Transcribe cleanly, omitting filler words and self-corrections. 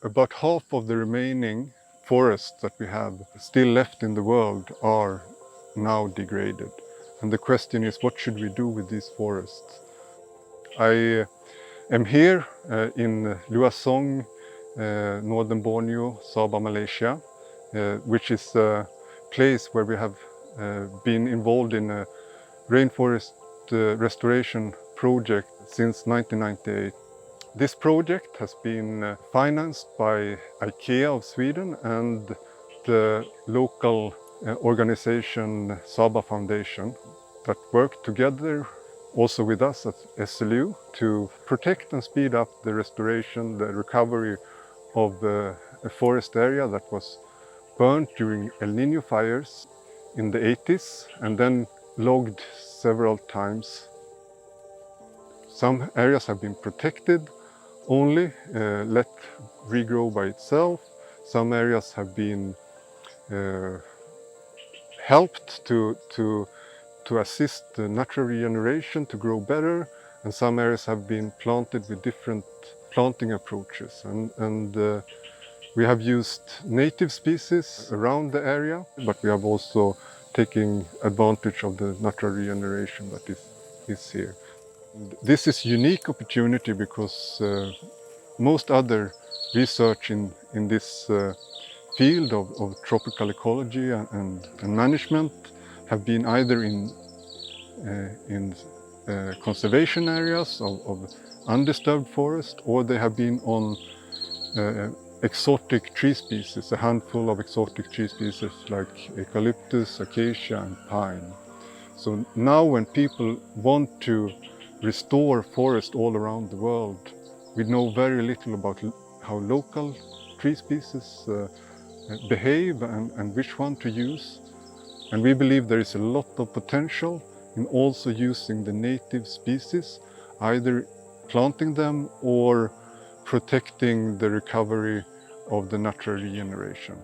About half of the remaining forests that we have still left in the world are now degraded. And the question is, what should we do with these forests? I am here in Luasong, northern Borneo, Sabah, Malaysia, which is a place where we have been involved in a rainforest restoration project since 1998. This project has been financed by IKEA of Sweden and the local organization Sabah Foundation that work together also with us at SLU to protect and speed up the restoration, the recovery of a forest area that was burned during El Nino fires in the 80s and then logged several times. Some areas have been protected only, let regrow by itself. Some areas have been helped to assist the natural regeneration to grow better, and some areas have been planted with different planting approaches. And we have used native species around the area, but we have also taken advantage of the natural regeneration that is here. This is a unique opportunity because most other research in this field of tropical ecology and management have been either in conservation areas of undisturbed forest, or they have been on exotic tree species, a handful of exotic tree species like eucalyptus, acacia and pine. So now when people want to restore forest all around the world, we know very little about how local tree species behave and which one to use. And we believe there is a lot of potential in also using the native species, either planting them or protecting the recovery of the natural regeneration.